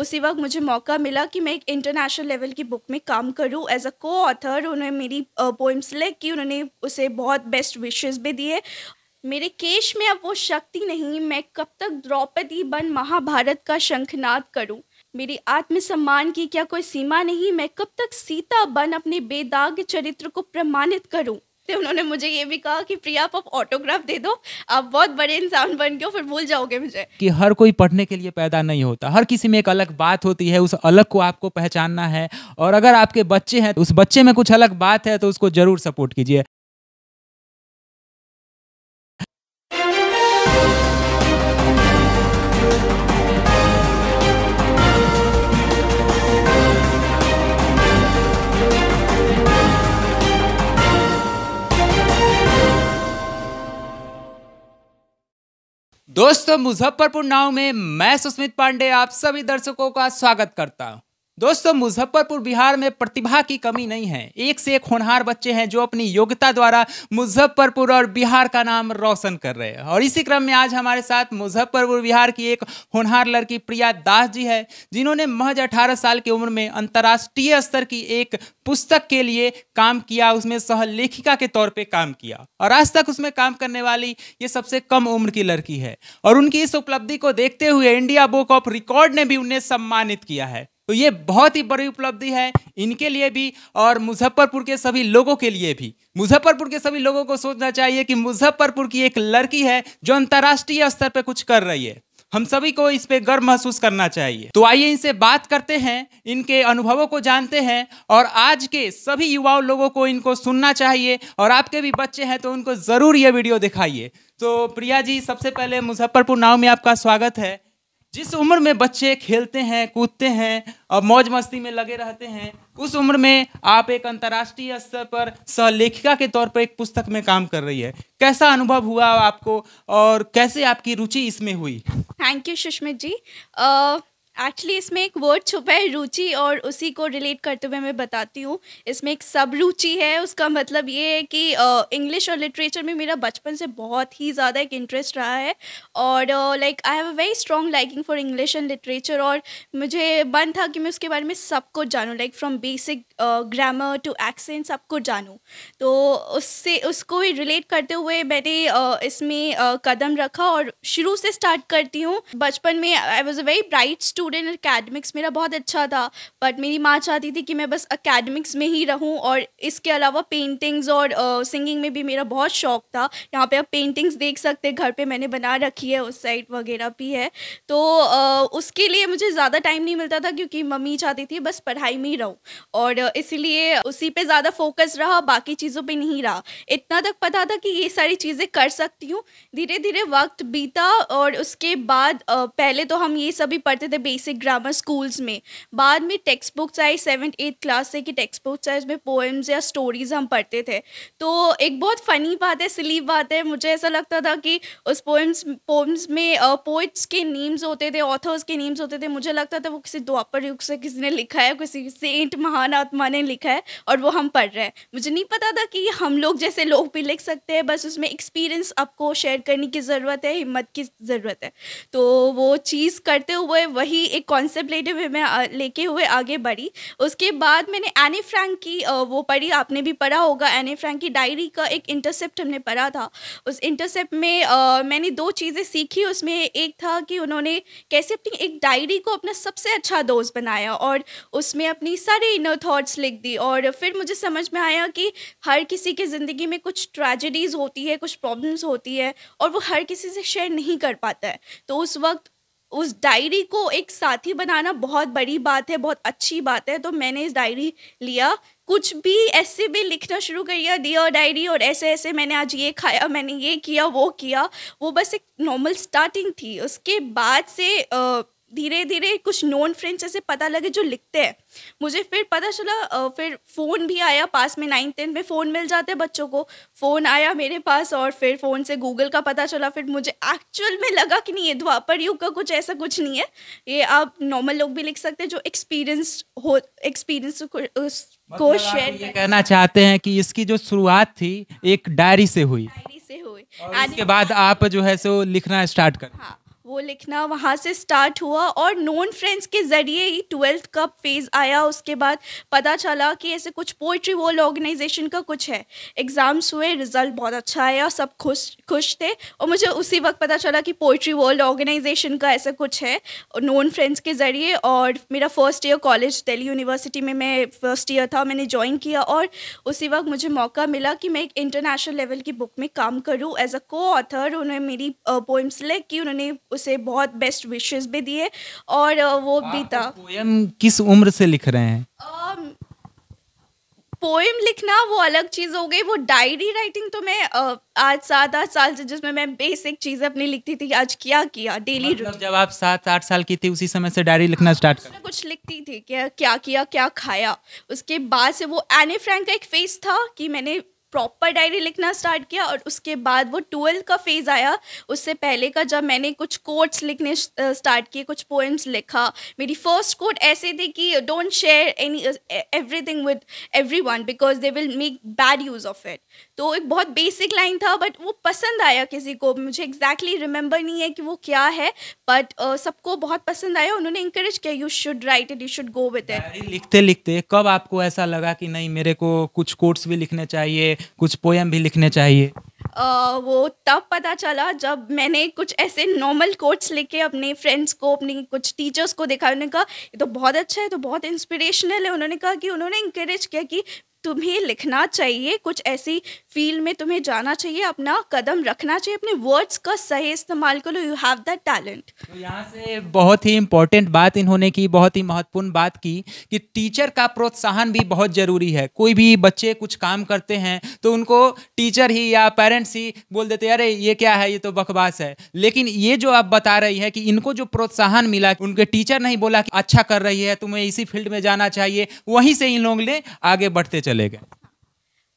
उसी वक्त मुझे मौका मिला कि मैं एक इंटरनेशनल लेवल की बुक में काम करूं एज अ को ऑथर। उन्होंने मेरी पोइम सेलेक्ट की, उन्होंने उसे बहुत बेस्ट विशेस भी दिए। मेरे केश में अब वो शक्ति नहीं, मैं कब तक द्रौपदी बन महाभारत का शंखनाद करूं। मेरी आत्मसम्मान की क्या कोई सीमा नहीं, मैं कब तक सीता बन अपने बेदाग चरित्र को प्रमाणित करूं। तो उन्होंने मुझे ये भी कहा कि प्रिया आप ऑटोग्राफ दे दो, आप बहुत बड़े इंसान बन गए हो, फिर भूल जाओगे मुझे। कि हर कोई पढ़ने के लिए पैदा नहीं होता, हर किसी में एक अलग बात होती है, उस अलग को आपको पहचानना है। और अगर आपके बच्चे हैं तो उस बच्चे में कुछ अलग बात है तो उसको जरूर सपोर्ट कीजिए। दोस्तों, मुजफ्फरपुर नाव में मैं सुस्मित पांडे आप सभी दर्शकों का स्वागत करता हूं। दोस्तों, मुजफ्फरपुर बिहार में प्रतिभा की कमी नहीं है। एक से एक होनहार बच्चे हैं जो अपनी योग्यता द्वारा मुजफ्फरपुर और बिहार का नाम रोशन कर रहे हैं। और इसी क्रम में आज हमारे साथ मुजफ्फरपुर बिहार की एक होनहार लड़की प्रिया दास जी है, जिन्होंने महज 18 साल की उम्र में अंतर्राष्ट्रीय स्तर की एक पुस्तक के लिए काम किया, उसमें सह लेखिका के तौर पे काम किया और आज तक उसमें काम करने वाली ये सबसे कम उम्र की लड़की है। और उनकी इस उपलब्धि को देखते हुए इंडिया बुक ऑफ रिकॉर्ड ने भी उन्हें सम्मानित किया है। तो ये बहुत ही बड़ी उपलब्धि है इनके लिए भी और मुजफ्फरपुर के सभी लोगों के लिए भी। मुजफ्फरपुर के सभी लोगों को सोचना चाहिए कि मुजफ्फरपुर की एक लड़की है जो अंतर्राष्ट्रीय स्तर पे कुछ कर रही है। हम सभी को इस पे गर्व महसूस करना चाहिए। तो आइए इनसे बात करते हैं, इनके अनुभवों को जानते हैं और आज के सभी युवाओं लोगों को इनको सुनना चाहिए। और आपके भी बच्चे हैं तो उनको जरूर ये वीडियो दिखाइए। तो प्रिया जी, सबसे पहले मुजफ्फरपुर नाव में आपका स्वागत है। जिस उम्र में बच्चे खेलते हैं, कूदते हैं और मौज मस्ती में लगे रहते हैं, उस उम्र में आप एक अंतर्राष्ट्रीय स्तर पर सहलेखिका के तौर पर एक पुस्तक में काम कर रही है। कैसा अनुभव हुआ आपको और कैसे आपकी रुचि इसमें हुई? Thank you Sushmit ji. Actually इसमें एक वर्ड छुपा है, रुचि, और उसी को रिलेट करते हुए मैं बताती हूँ। इसमें एक सब रुचि है। उसका मतलब ये है कि इंग्लिश और लिटरेचर में मेरा बचपन से बहुत ही ज़्यादा एक इंटरेस्ट रहा है और like I have a very strong liking for English and literature. और मुझे मन था कि मैं उसके बारे में सब कुछ जानूँ, like from basic grammar to accent सब कुछ जानूँ। तो उससे उसको ही रिलेट करते हुए मैंने इसमें कदम रखा और शुरू से स्टार्ट करती हूँ। बचपन में I was a very bright student, academics मेरा बहुत अच्छा था, बट मेरी माँ चाहती थी कि मैं बस एकेडमिक्स में ही रहूं और इसके अलावा पेंटिंग्स और सिंगिंग में भी मेरा बहुत शौक था। यहाँ पे आप पेंटिंग्स देख सकते हैं, घर पे मैंने बना रखी है, उस साइड वगैरह भी है। तो उसके लिए मुझे ज़्यादा टाइम नहीं मिलता था क्योंकि मम्मी चाहती थी बस पढ़ाई में ही रहूँ और इसीलिए उसी पे ज़्यादा फोकस रहा, बाकी चीज़ों पे नहीं रहा। इतना तक पता था कि ये सारी चीज़ें कर सकती हूँ। धीरे धीरे वक्त बीता और उसके बाद पहले तो हम ये सभी पढ़ते थे बेसिक ग्रामर स्कूल्स में, बाद में text books I 7th 8th class से कि टेक्स्ट बुक्स आई, उसमें पोएम्स या स्टोरीज हम पढ़ते थे। तो एक बहुत फ़नी बात है, सिली बात है, मुझे ऐसा लगता था कि उस पोएम्स में पोइट्स के नेम्स होते थे, ऑथर्स के नेम्स होते थे। मुझे लगता था वो किसी द्वापर युग से किसी ने लिखा है, किसी सेंट महान आत्मा ने लिखा है और वो हम पढ़ रहे हैं। मुझे नहीं पता था कि हम लोग जैसे लोग भी लिख सकते हैं, बस उसमें एक्सपीरियंस आपको शेयर करने की ज़रूरत है, हिम्मत की ज़रूरत है। तो वो चीज़ करते हुए वही एक कॉन्सेप्ट लेते हुए मैं लेके हुए आगे बढ़ी। उसके बाद मैंने एनी फ्रैंक की वो पढ़ी, आपने भी पढ़ा होगा। एनी फ्रैंक की डायरी का एक इंटरसेप्ट हमने पढ़ा था। उस इंटरसेप्ट में मैंने 2 चीज़ें सीखी। उसमें एक था कि उन्होंने कैसे अपनी एक डायरी को अपना सबसे अच्छा दोस्त बनाया और उसमें अपनी सारी इनर थॉट्स लिख दी। और फिर मुझे समझ में आया कि हर किसी की ज़िंदगी में कुछ ट्रेजेडीज़ होती है, कुछ प्रॉब्लम्स होती है और वो हर किसी से शेयर नहीं कर पाता है। तो उस वक्त उस डायरी को एक साथी बनाना बहुत बड़ी बात है, बहुत अच्छी बात है। तो मैंने इस डायरी लिया, कुछ भी ऐसे भी लिखना शुरू कर दिया, डियर डायरी, और ऐसे ऐसे मैंने आज ये खाया, मैंने ये किया, वो किया। वो बस एक नॉर्मल स्टार्टिंग थी। उसके बाद से धीरे धीरे कुछ नॉन फ्रेंड्स ऐसे पता लगे जो लिखते हैं। मुझे फिर पता चला, फिर फ़ोन भी आया पास में। 9th 10th में फ़ोन मिल जाते हैं बच्चों को। फ़ोन आया मेरे पास और फिर फ़ोन से गूगल का पता चला। फिर मुझे एक्चुअल में लगा कि नहीं, ये द्वापर युग का कुछ ऐसा कुछ नहीं है, ये आप नॉर्मल लोग भी लिख सकते हैं जो एक्सपीरियंस को शेयर। ये कहना चाहते हैं कि इसकी जो शुरुआत थी एक डायरी से हुई डायरी से हुई और उसके बाद आप जो है सो लिखना स्टार्ट कर। हाँ, वो लिखना वहाँ से स्टार्ट हुआ और नोन फ्रेंड्स के ज़रिए ही 12th का फेज़ आया। उसके बाद पता चला कि ऐसे कुछ पोइट्री वॉल ऑर्गेनाइजेशन का कुछ है। एग्ज़ाम्स हुए, रिज़ल्ट बहुत अच्छा आया, सब खुश खुश थे और मुझे उसी वक्त पता चला कि पोइट्री वर्ल्ड ऑर्गेनाइजेशन का ऐसा कुछ है नोन फ्रेंड्स के ज़रिए। और मेरा first year college Delhi university में मैं फर्स्ट ईयर था, मैंने ज्वाइन किया और उसी वक्त मुझे मौका मिला कि मैं एक इंटरनेशनल लेवल की बुक में काम करूं एज अ को ऑथर। उन्होंने मेरी पोइम सेलेक्ट की, उन्होंने उसे बहुत बेस्ट विशेस भी दिए और वो भी था। पोयम किस उम्र से लिख रहे हैं? पोएम लिखना वो अलग चीज़ हो गई, वो डायरी राइटिंग तो मैं आज 7-8 साल से, जिसमें मैं बेसिक चीज़ें अपनी लिखती थी, आज क्या किया डेली मतलब जब आप 7-8 साल की थी उसी समय से डायरी लिखना स्टार्ट कर? कुछ लिखती थी, क्या क्या किया, क्या खाया। उसके बाद से वो एनी फ्रैंक का एक फेज था कि मैंने प्रॉपर डायरी लिखना स्टार्ट किया और उसके बाद वो 12 का फेज़ आया। उससे पहले का जब मैंने कुछ कोट्स लिखने स्टार्ट किए, कुछ पोएम्स लिखा। मेरी फर्स्ट कोट ऐसे थी कि don't share any everything with everyone because they will make bad use of it. तो एक बहुत बेसिक लाइन था बट वो पसंद आया किसी को, मुझे एग्जैक्टली रिमेंबर नहीं है कि वो क्या है बट सबको बहुत पसंद आया। उन्होंने इंकरेज किया you should write it, you should go with it. Diary लिखते लिखते कब आपको ऐसा लगा कि नहीं मेरे को कुछ कोट्स भी लिखने चाहिए, कुछ पोएम भी लिखने चाहिए? वो तब पता चला जब मैंने कुछ ऐसे नॉर्मल कोट्स लिखे अपने फ्रेंड्स को, अपनी कुछ टीचर्स को दिखा। उन्होंने कहा ये तो बहुत अच्छा है, तो बहुत इंस्पिरेशनल है। उन्होंने कहा कि उन्होंने इंकरेज किया कि तुम्हें लिखना चाहिए, कुछ ऐसी फील्ड में तुम्हें जाना चाहिए, अपना कदम रखना चाहिए, अपने वर्ड्स का सही इस्तेमाल करो, यू हैव दैट टैलेंट। तो यहाँ से बहुत ही इम्पोर्टेंट बात इन्होंने की, बहुत ही महत्वपूर्ण बात की कि टीचर का प्रोत्साहन भी बहुत ज़रूरी है। कोई भी बच्चे कुछ काम करते हैं तो उनको टीचर ही या पेरेंट्स ही बोल देते हैं अरे ये क्या है, ये तो बकवास है। लेकिन ये जो आप बता रही है कि इनको जो प्रोत्साहन मिला, उनके टीचर नहीं बोला कि अच्छा कर रही है, तुम्हें इसी फील्ड में जाना चाहिए, वहीं से इन लोगों ने आगे बढ़ते चले गए।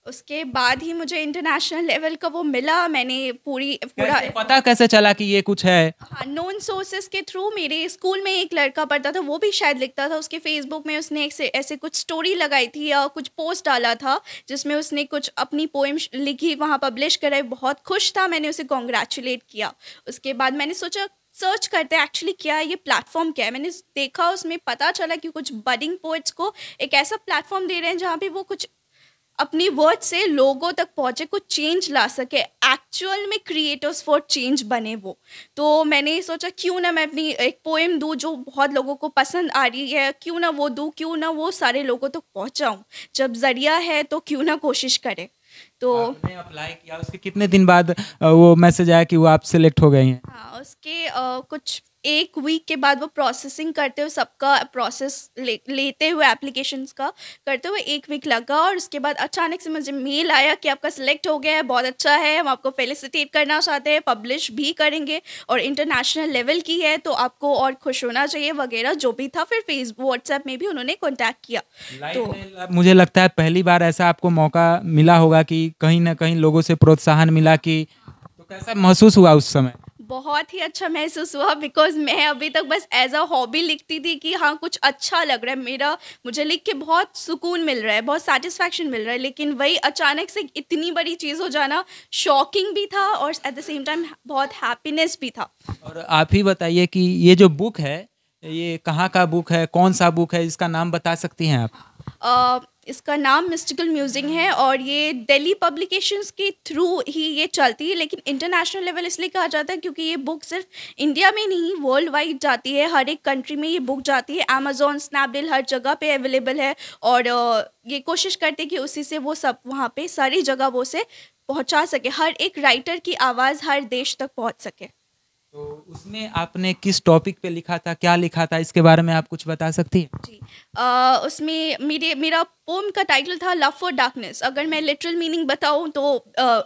उसके बाद ही मुझे इंटरनेशनल लेवल का वो मिला। मैंने पूरा पता कैसे चला कि ये कुछ है? हाँ, नोन सोर्सेज के थ्रू। मेरे स्कूल में एक लड़का पढ़ता था, वो भी शायद लिखता था। उसके फेसबुक में उसने ऐसे कुछ स्टोरी लगाई थी या कुछ पोस्ट डाला था जिसमें उसने कुछ अपनी पोएम लिखी, वहाँ पब्लिश कराई। बहुत खुश था, मैंने उसे कॉन्ग्रेचुलेट किया। उसके बाद मैंने सोचा सर्च करते हैं एक्चुअली क्या है ये प्लेटफॉर्म, क्या है। मैंने देखा, उसमें पता चला कि कुछ बडिंग पोइट्स को एक ऐसा प्लेटफॉर्म दे रहे हैं जहाँ पे वो कुछ अपनी वर्ड से लोगों तक पहुँचे, कुछ चेंज ला सके, एक्चुअल में क्रिएटर्स फॉर चेंज बने वो। तो मैंने सोचा क्यों ना मैं अपनी एक पोएम दूँ जो बहुत लोगों को पसंद आ रही है, क्यों ना वो दूँ, क्यों ना वो सारे लोगों तक पहुँचाऊँ। जब ज़रिया है तो क्यों ना कोशिश करें। तो आपने अप्लाई किया, उसके कितने दिन बाद वो मैसेज आया कि वो आप सिलेक्ट हो गई हैं? हाँ, उसके कुछ एक वीक के बाद वो प्रोसेसिंग करते हुए, सबका प्रोसेस लेते हुए एप्लीकेशंस का करते हुए 1 वीक लगा। और उसके बाद अचानक से मुझे मेल आया कि आपका सिलेक्ट हो गया है, बहुत अच्छा है, हम आपको फेलिसिटेट करना चाहते हैं, पब्लिश भी करेंगे और इंटरनेशनल लेवल की है तो आपको और खुश होना चाहिए वगैरह जो भी था। फिर फेसबुक व्हाट्सएप में भी उन्होंने कॉन्टैक्ट किया। तो मुझे लगता है पहली बार ऐसा आपको मौका मिला होगा कि कहीं ना कहीं लोगों से प्रोत्साहन मिला, कि तो कैसा महसूस हुआ उस समय? बहुत ही अच्छा महसूस हुआ बिकॉज़ मैं अभी तक बस एज अ हॉबी लिखती थी कि हाँ कुछ अच्छा लग रहा है, मुझे लिख के बहुत सुकून मिल रहा है, बहुत सेटिस्फैक्शन मिल रहा है। लेकिन वही अचानक से इतनी बड़ी चीज़ हो जाना शॉकिंग भी था और एट द सेम टाइम बहुत हैप्पीनेस भी था। और आप ही बताइए कि ये जो बुक है, ये कहाँ का बुक है, कौन सा बुक है, इसका नाम बता सकती हैं आप? इसका नाम मिस्टिकल म्यूजिक है और ये दिल्ली पब्लिकेशंस के थ्रू ही ये चलती है। लेकिन इंटरनेशनल लेवल इसलिए कहा जाता है क्योंकि ये बुक सिर्फ इंडिया में नहीं, वर्ल्ड वाइड जाती है, हर एक कंट्री में ये बुक जाती है। अमेजोन, स्नैपडील, हर जगह पे अवेलेबल है और ये कोशिश करते हैं कि उसी से वो सब वहाँ पे सारी जगह वो से पहुँचा सके, हर एक राइटर की आवाज़ हर देश तक पहुँच सके। तो उसमें आपने किस टॉपिक पे लिखा था, क्या लिखा था, इसके बारे में आप कुछ बता सकती हैं? जी, उसमें मेरा पोम का टाइटल था लव फॉर डार्कनेस। अगर मैं लिटरल मीनिंग बताऊं तो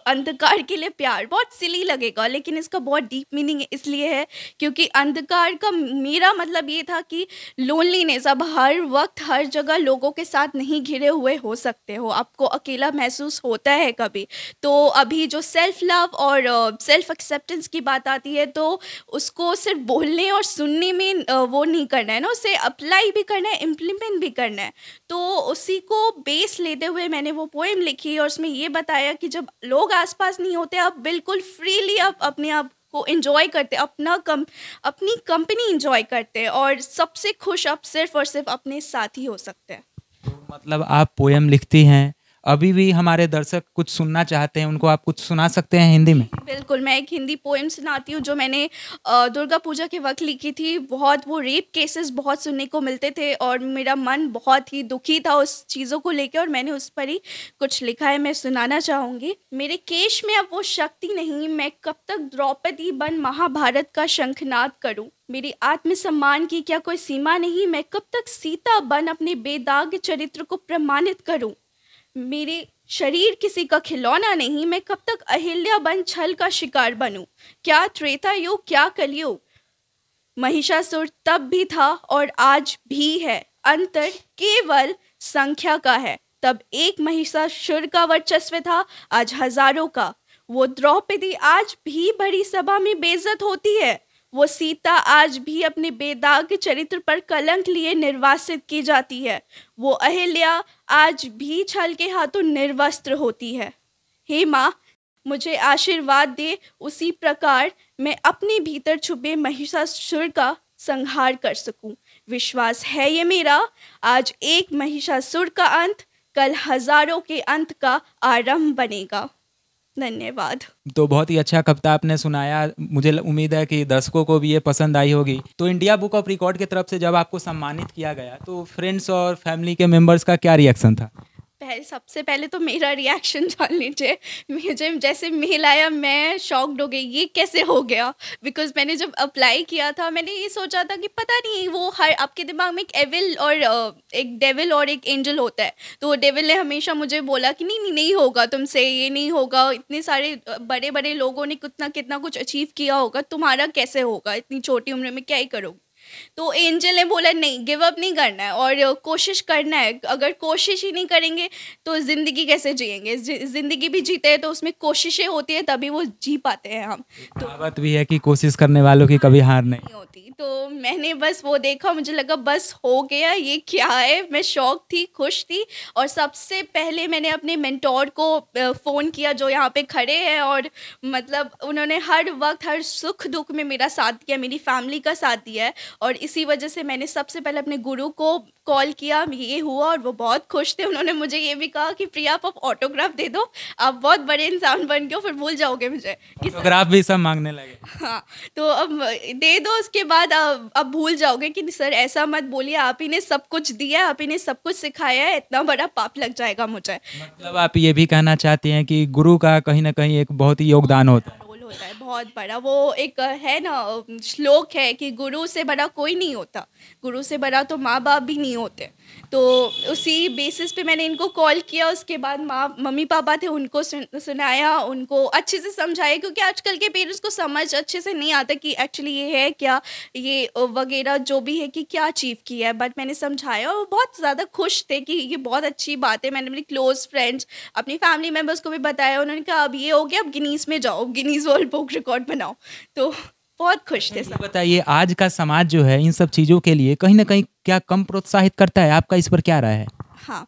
अंधकार के लिए प्यार। बहुत सिली लगेगा लेकिन इसका बहुत डीप मीनिंग इसलिए है क्योंकि अंधकार का मेरा मतलब ये था कि लोनलीनेस, अब हर वक्त हर जगह लोगों के साथ नहीं घिरे हुए हो सकते हो, आपको अकेला महसूस होता है कभी। तो अभी जो सेल्फ लव और सेल्फ एक्सेप्टेंस की बात आती है तो उसको सिर्फ बोलने और सुनने में वो नहीं करना है ना, उसे अप्लाई भी करना है, इम्प्लीमेंट भी करना है। तो उसी को बेस लेते हुए मैंने वो पोएम लिखी और उसमें ये बताया कि जब लोग आसपास नहीं होते आप बिल्कुल फ्रीली आप अपने आप को एंजॉय करते हैं, अपनी कंपनी एंजॉय करते हैं, और सबसे खुश आप सिर्फ और सिर्फ अपने साथ ही हो सकते हैं। तो मतलब आप पोएम लिखती हैं, अभी भी हमारे दर्शक कुछ सुनना चाहते हैं, उनको आप कुछ सुना सकते हैं हिंदी में? बिल्कुल, मैं एक हिंदी पोएम सुनाती हूँ जो मैंने दुर्गा पूजा के वक़्त लिखी थी। बहुत वो रेप केसेस बहुत सुनने को मिलते थे और मेरा मन बहुत ही दुखी था उस चीज़ों को लेके, और मैंने उस पर ही कुछ लिखा है, मैं सुनाना चाहूँगी। मेरे केश में अब वो शक्ति नहीं, मैं कब तक द्रौपदी बन महाभारत का शंखनाद करूँ। मेरी आत्मसम्मान की क्या कोई सीमा नहीं, मैं कब तक सीता बन अपने बेदाग चरित्र को प्रमाणित करूँ। मेरे शरीर किसी का खिलौना नहीं, मैं कब तक अहिल्या बन छल का शिकार बनूं। क्या त्रेता युग, क्या कलयुग, महिषासुर तब भी था और आज भी है, अंतर केवल संख्या का है। तब एक महिषासुर का वर्चस्व था, आज हजारों का। वो द्रौपदी आज भी बड़ी सभा में बेइज्जत होती है, वो सीता आज भी अपने बेदाग चरित्र पर कलंक लिए निर्वासित की जाती है, वो अहिल्या आज भी छल के हाथों निर्वस्त्र होती है। हे माँ, मुझे आशीर्वाद दे, उसी प्रकार मैं अपने भीतर छुपे महिषासुर का संहार कर सकूं। विश्वास है ये मेरा, आज एक महिषासुर का अंत कल हजारों के अंत का आरंभ बनेगा। धन्यवाद। तो बहुत ही अच्छा कविता आपने सुनाया, मुझे उम्मीद है कि दर्शकों को भी ये पसंद आई होगी। तो इंडिया बुक ऑफ रिकॉर्ड की तरफ से जब आपको सम्मानित किया गया तो फ्रेंड्स और फैमिली के मेंबर्स का क्या रिएक्शन था? सबसे पहले तो मेरा रिएक्शन जान लीजिए। मुझे जैसे मेल आया मैं शॉक्ड हो गई, ये कैसे हो गया। बिकॉज मैंने जब अप्लाई किया था मैंने ये सोचा था कि पता नहीं, वो हर आपके दिमाग में एक एविल और एक डेविल और एक एंजल होता है। तो वो डेविल ने हमेशा मुझे बोला कि नहीं नहीं नहीं होगा तुमसे, ये नहीं होगा, इतने सारे बड़े बड़े लोगों ने कितना कितना कुछ अचीव किया होगा, तुम्हारा कैसे होगा, इतनी छोटी उम्र में क्या ही करोगे। तो एंजल ने बोला नहीं, गिव अप नहीं करना है और कोशिश करना है। अगर कोशिश ही नहीं करेंगे तो ज़िंदगी कैसे जिएंगे। ज़िंदगी भी जीते हैं तो उसमें कोशिशें होती है, तभी वो जी पाते हैं हम। तो कहावत भी है कि कोशिश करने वालों की कभी हार नहीं होती। तो मैंने बस वो देखा, मुझे लगा बस हो गया, ये क्या है। मैं शौक थी, खुश थी, और सबसे पहले मैंने अपने मेंटोर को फ़ोन किया जो यहाँ पे खड़े हैं, और मतलब उन्होंने हर वक्त हर सुख दुख में मेरा साथ दिया, मेरी फैमिली का साथ दिया है। और इसी वजह से मैंने सबसे पहले अपने गुरु को कॉल किया, ये हुआ, और वो बहुत खुश थे। उन्होंने मुझे ये भी कहा कि प्रिया आप ऑटोग्राफ दे दो, आप बहुत बड़े इंसान बन गए हो, फिर भूल जाओगे मुझे। ऑटोग्राफ भी सब मांगने लगे। हाँ, तो अब दे दो, उसके बाद अब भूल जाओगे कि सर ऐसा मत बोलिए, आप ही ने सब कुछ दिया है, आप ही ने सब कुछ सिखाया है, इतना बड़ा पाप लग जाएगा मुझे। मतलब आप ये भी कहना चाहते हैं कि गुरु का कहीं ना कहीं एक बहुत ही योगदान होता है, होता है बहुत बड़ा। वो एक है ना श्लोक है कि गुरु से बड़ा कोई नहीं होता, गुरु से बड़ा तो माँ बाप भी नहीं होते। तो उसी बेसिस पे मैंने इनको कॉल किया। उसके बाद मम्मी पापा थे, उनको सुनाया, उनको अच्छे से समझाया, क्योंकि आजकल के पेरेंट्स को समझ अच्छे से नहीं आता कि एक्चुअली ये है क्या, ये वगैरह जो भी है कि क्या अचीव किया है। बट मैंने समझाया और वो बहुत ज़्यादा खुश थे कि ये बहुत अच्छी बात है। मैंने अपने क्लोज फ्रेंड्स, अपनी फैमिली मेम्बर्स को भी बताया। उन्होंने कहा अब ये हो गया, अब गिनीज़ में जाओ, गिनीज़ वर्ल्ड बुक रिकॉर्ड बनाओ। तो बहुत खुश थे सब। बताइए आज का समाज जो है इन सब चीज़ों के लिए कहीं ना कहीं क्या कम प्रोत्साहित करता है, आपका इस पर क्या राय है? हाँ,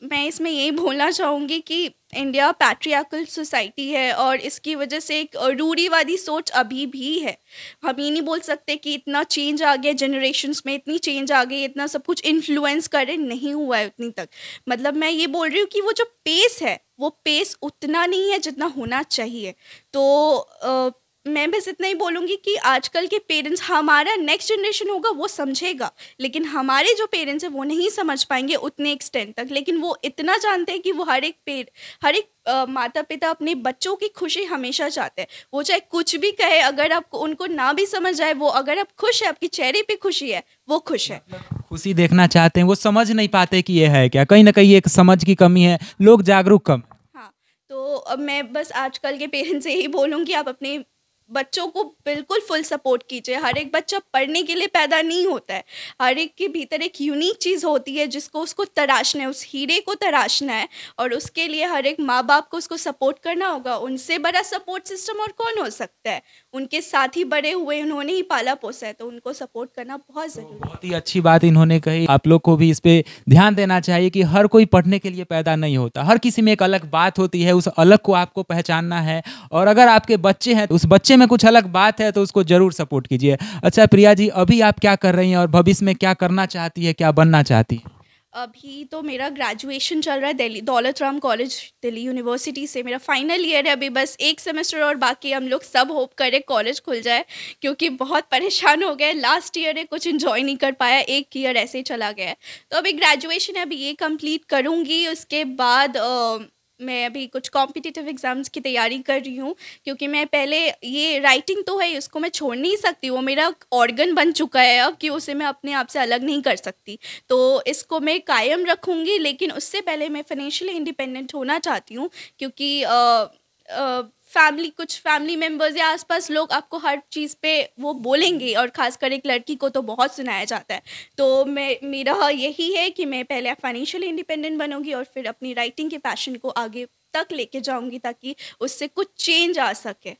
मैं इसमें यही बोलना चाहूँगी कि इंडिया पैट्रियार्कल सोसाइटी है और इसकी वजह से एक रूढ़िवादी सोच अभी भी है। हम ये नहीं बोल सकते कि इतना चेंज आ गया जनरेशन्स में, इतनी चेंज आ गई, इतना सब कुछ इन्फ्लुएंस करे, नहीं हुआ है उतनी तक। मतलब मैं ये बोल रही हूँ कि वो जो पेस है वो पेस उतना नहीं है जितना होना चाहिए। तो मैं बस इतना ही बोलूँगी कि आजकल के पेरेंट्स, हमारा नेक्स्ट जनरेशन होगा वो समझेगा, लेकिन हमारे जो पेरेंट्स हैं वो नहीं समझ पाएंगे उतने एक्सटेंट तक। लेकिन वो इतना जानते हैं कि वो हर एक माता पिता अपने बच्चों की खुशी हमेशा चाहते हैं। वो चाहे कुछ भी कहे, अगर आपको उनको ना भी समझ आए, वो अगर आप खुश है, आपके चेहरे पे खुशी है, वो खुश है। खुशी देखना चाहते हैं, वो समझ नहीं पाते कि ये है क्या। कहीं ना कहीं एक समझ की कमी है, लोग जागरूक कम। हाँ, तो अब मैं बस आजकल के पेरेंट्स से यही बोलूँगी, आप अपने बच्चों को बिल्कुल फुल सपोर्ट कीजिए। हर एक बच्चा पढ़ने के लिए पैदा नहीं होता है। हर एक के भीतर एक यूनिक चीज़ होती है जिसको उसको तराशना है, उस हीरे को तराशना है, और उसके लिए हर एक माँ बाप को उसको सपोर्ट करना होगा। उनसे बड़ा सपोर्ट सिस्टम और कौन हो सकता है। उनके साथ ही बड़े हुए, उन्होंने ही पाला पोसा है, तो उनको सपोर्ट करना बहुत ज़रूरी है। बहुत ही अच्छी बात इन्होंने कही। आप लोग को भी इस पे ध्यान देना चाहिए कि हर कोई पढ़ने के लिए पैदा नहीं होता। हर किसी में एक अलग बात होती है, उस अलग को आपको पहचानना है। और अगर आपके बच्चे हैं तो उस बच्चे बच्चे में कुछ अलग बात है तो उसको जरूर सपोर्ट कीजिए। अच्छा प्रिया जी, अभी आप क्या कर रही हैं और भविष्य में क्या करना चाहती है, क्या बनना चाहती है? अभी तो मेरा ग्रेजुएशन चल रहा है दिल्ली दौलत राम कॉलेज दिल्ली यूनिवर्सिटी से। मेरा फाइनल ईयर है, अभी बस एक सेमेस्टर और बाकी। हम लोग सब होप करें कॉलेज खुल जाए, क्योंकि बहुत परेशान हो गए। लास्ट ईयर है, कुछ इन्जॉय नहीं कर पाया, एक ईयर ऐसे ही चला गया है। तो अभी ग्रेजुएशन है, अभी ये कंप्लीट करूँगी। उसके बाद मैं अभी कुछ कॉम्पिटिटिव एग्ज़ाम्स की तैयारी कर रही हूँ, क्योंकि मैं पहले ये राइटिंग तो है, उसको मैं छोड़ नहीं सकती। वो मेरा ऑर्गन बन चुका है अब, कि उसे मैं अपने आप से अलग नहीं कर सकती। तो इसको मैं कायम रखूँगी, लेकिन उससे पहले मैं फाइनेंशियली इंडिपेंडेंट होना चाहती हूँ, क्योंकि कुछ फैमिली मेम्बर्स या आसपास लोग आपको हर चीज़ पे वो बोलेंगे, और ख़ासकर एक लड़की को तो बहुत सुनाया जाता है। तो मेरा यही है कि मैं पहले फाइनेंशियली इंडिपेंडेंट बनूंगी, और फिर अपनी राइटिंग के पैशन को आगे तक लेके जाऊंगी, ताकि उससे कुछ चेंज आ सके।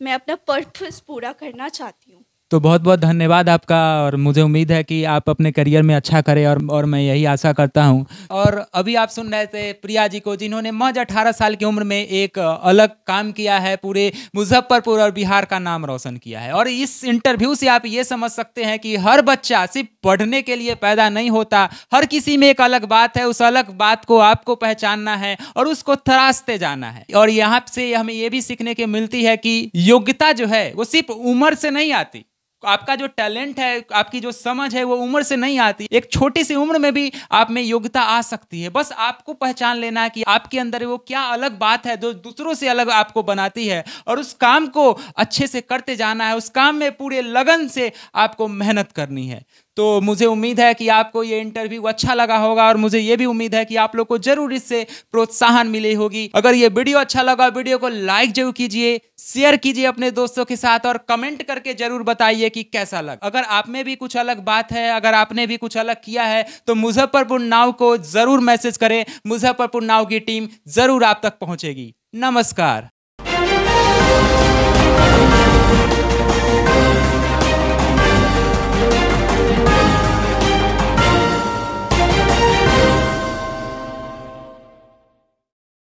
मैं अपना पर्पस पूरा करना चाहती हूँ। तो बहुत बहुत धन्यवाद आपका, और मुझे उम्मीद है कि आप अपने करियर में अच्छा करें, और मैं यही आशा करता हूं। और अभी आप सुन रहे थे प्रिया जी को, जिन्होंने महज 18 साल की उम्र में एक अलग काम किया है, पूरे मुजफ्फरपुर और बिहार का नाम रोशन किया है। और इस इंटरव्यू से आप ये समझ सकते हैं कि हर बच्चा सिर्फ पढ़ने के लिए पैदा नहीं होता, हर किसी में एक अलग बात है। उस अलग बात को आपको पहचानना है और उसको तराशते जाना है। और यहाँ से हमें ये भी सीखने की मिलती है कि योग्यता जो है वो सिर्फ उम्र से नहीं आती। आपका जो टैलेंट है, आपकी जो समझ है, वो उम्र से नहीं आती। एक छोटी सी उम्र में भी आप में योग्यता आ सकती है। बस आपको पहचान लेना है कि आपके अंदर वो क्या अलग बात है जो दूसरों से अलग आपको बनाती है, और उस काम को अच्छे से करते जाना है। उस काम में पूरे लगन से आपको मेहनत करनी है। तो मुझे उम्मीद है कि आपको ये इंटरव्यू अच्छा लगा होगा, और मुझे ये भी उम्मीद है कि आप लोग को जरूर इससे प्रोत्साहन मिली होगी। अगर ये वीडियो अच्छा लगा, वीडियो को लाइक जरूर कीजिए, शेयर कीजिए अपने दोस्तों के साथ, और कमेंट करके जरूर बताइए कि कैसा लगा। अगर आप में भी कुछ अलग बात है, अगर आपने भी कुछ अलग किया है, तो मुजफ्फरपुर नाउ को जरूर मैसेज करें। मुजफ्फरपुर नाउ की टीम जरूर आप तक पहुंचेगी। नमस्कार।